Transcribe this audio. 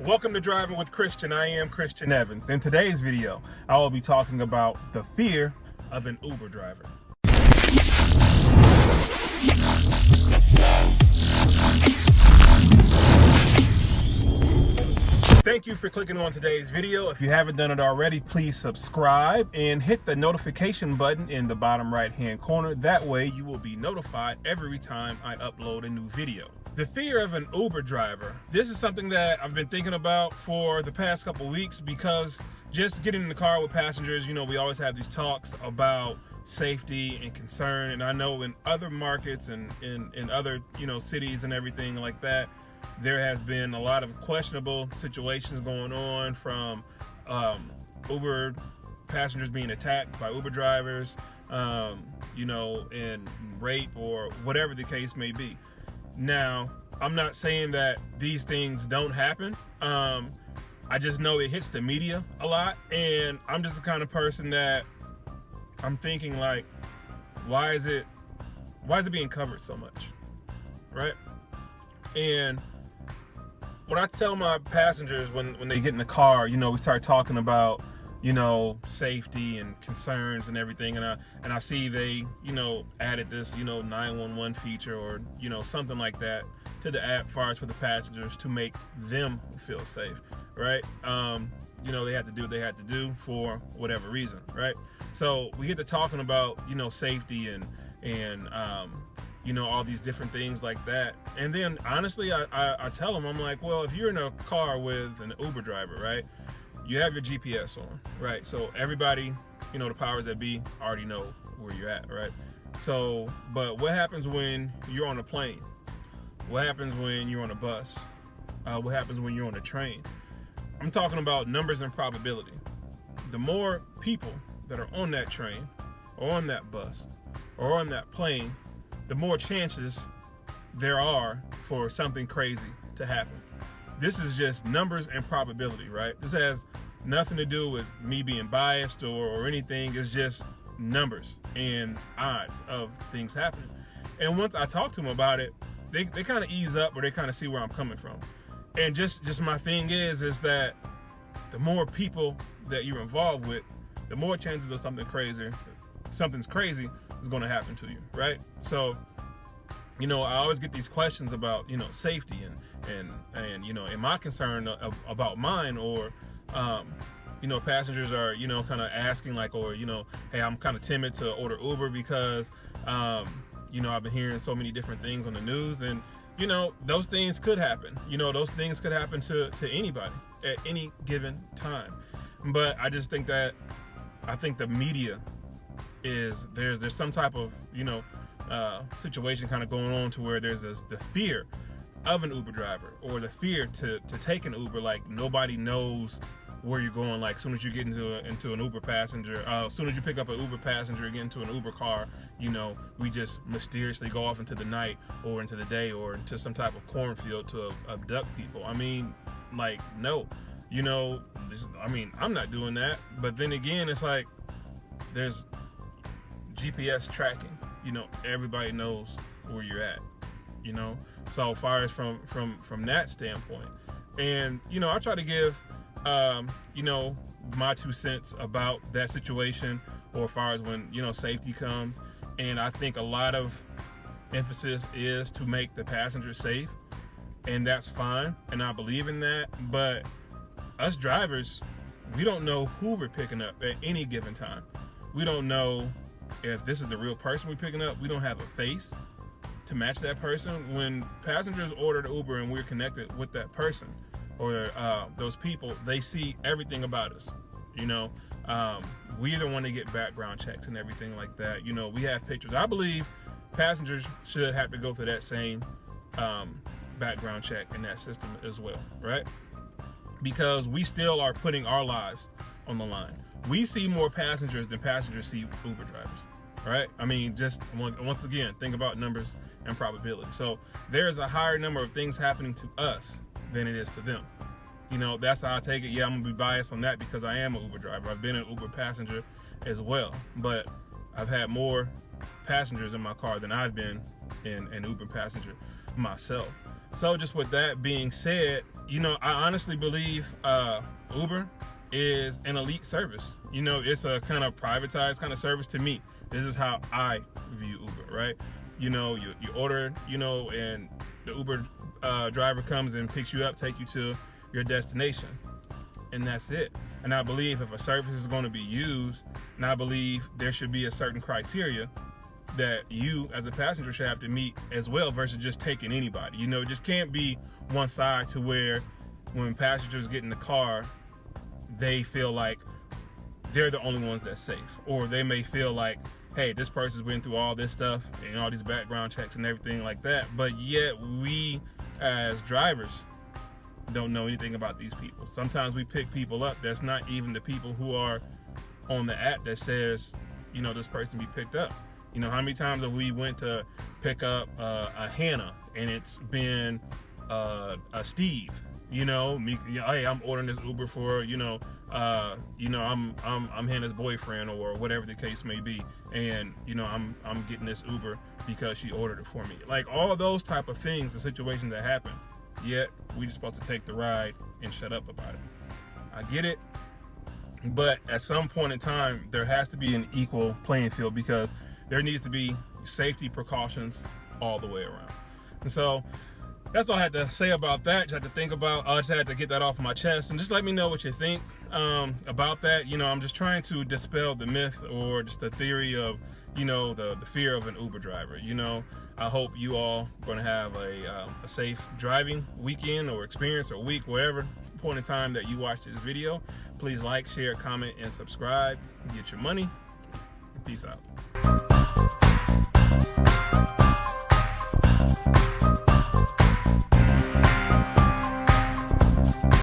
Welcome to Driving with Christian. I am Christian Evans. In today's video, I will be talking about the fear of an Uber driver. Thank you for clicking on today's video. If you haven't done it already, please subscribe and hit the notification button in the bottom right hand corner. That way you will be notified every time I upload a new video. The fear of an Uber driver. This is something that I've been thinking about for the past couple weeks, because just getting in the car with passengers, we always have these talks about safety and concern. And I know in other markets and in other, cities and everything like that, there has been a lot of questionable situations going on, from Uber passengers being attacked by Uber drivers, and rape or whatever the case may be. Now, I'm not saying that these things don't happen. I just know it hits the media a lot, and I'm just the kind of person that I'm thinking, like, why is it being covered so much, right? And what I tell my passengers when they get in the car, we start talking about, safety and concerns and everything, and I see they, added this, 911 feature or, something like that to the app, far as for the passengers to make them feel safe, right? They had to do what they had to do for whatever reason, right? So we get to talking about, safety and all these different things like that. And then honestly, I tell them, I'm like, well, if you're in a car with an Uber driver, right, you have your GPS on, right? So everybody, the powers that be already know where you're at, right? So, but what happens when you're on a plane? What happens when you're on a bus? What happens when you're on a train? I'm talking about numbers and probability. The more people that are on that train or on that bus or on that plane, the more chances there are for something crazy to happen. This is just numbers and probability, right? This has nothing to do with me being biased or anything. It's just numbers and odds of things happening. And once I talk to them about it, they kind of ease up, or they kind of see where I'm coming from. And just my thing is that the more people that you're involved with, the more chances of something's crazy is going to happen to you, right? So, I always get these questions about, safety and am I concerned about mine? Or, passengers are, kind of asking, like, or, hey, I'm kind of timid to order Uber because, I've been hearing so many different things on the news, and, those things could happen. Those things could happen to anybody at any given time. But I just think that, the media is, there's some type of, situation kind of going on to where there's the fear of an Uber driver, or the fear to take an Uber. Like, nobody knows where you're going. Like, as soon as you get into an Uber passenger, as soon as you pick up an Uber passenger, get into an Uber car, we just mysteriously go off into the night or into the day or into some type of cornfield to abduct people. I mean, like, no, I'm not doing that. But then again, it's like, there's GPS tracking. Everybody knows where you're at, so far as from that standpoint. And, I try to give, my 2 cents about that situation, or as far as when, safety comes. And I think a lot of emphasis is to make the passenger safe, and that's fine. And I believe in that. But us drivers, we don't know who we're picking up at any given time. We don't know if this is the real person we're picking up. We don't have a face to match that person. When passengers order the Uber and we're connected with that person or those people, they see everything about us. We don't want to get background checks and everything like that. We have pictures. I believe passengers should have to go through that same background check in that system as well, right? Because we still are putting our lives on the line. We see more passengers than passengers see Uber drivers, right? I mean, just once again, think about numbers and probability. So there's a higher number of things happening to us than it is to them. That's how I take it. Yeah, I'm gonna be biased on that because I am an Uber driver. I've been an Uber passenger as well, but I've had more passengers in my car than I've been an Uber passenger myself. So just with that being said, you know, I honestly believe Uber is an elite service. You know, it's a kind of privatized kind of service to me. This is how I view Uber, right? You know, you order, you know, and the Uber driver comes and picks you up, take you to your destination, and that's it. And I believe if a service is going to be used, and I believe there should be a certain criteria that you as a passenger should have to meet as well, versus just taking anybody. You know, it just can't be one side to where when passengers get in the car, they feel like they're the only ones that's safe, or they may feel like, hey, this person's been through all this stuff and all these background checks and everything like that, but yet we as drivers don't know anything about these people. Sometimes we pick people up that's not even the people who are on the app that says, you know, this person be picked up. You know, how many times have we went to pick up a Hannah and it's been a Steve? You know, me. Hey, I'm ordering this Uber for I'm Hannah's boyfriend or whatever the case may be, and you know I'm getting this Uber because she ordered it for me. Like all of those type of things, the situations that happen. Yet we just supposed to take the ride and shut up about it. I get it, but at some point in time there has to be an equal playing field, because there needs to be safety precautions all the way around. And so that's all I had to say about that. Just had to think about. I just had to get that off my chest, and just let me know what you think about that. You know, I'm just trying to dispel the myth or just the theory of, you know, the fear of an Uber driver. You know, I hope you all going to have a safe driving weekend or experience or week, whatever point in time that you watch this video. Please like, share, comment, and subscribe. Get your money. Peace out.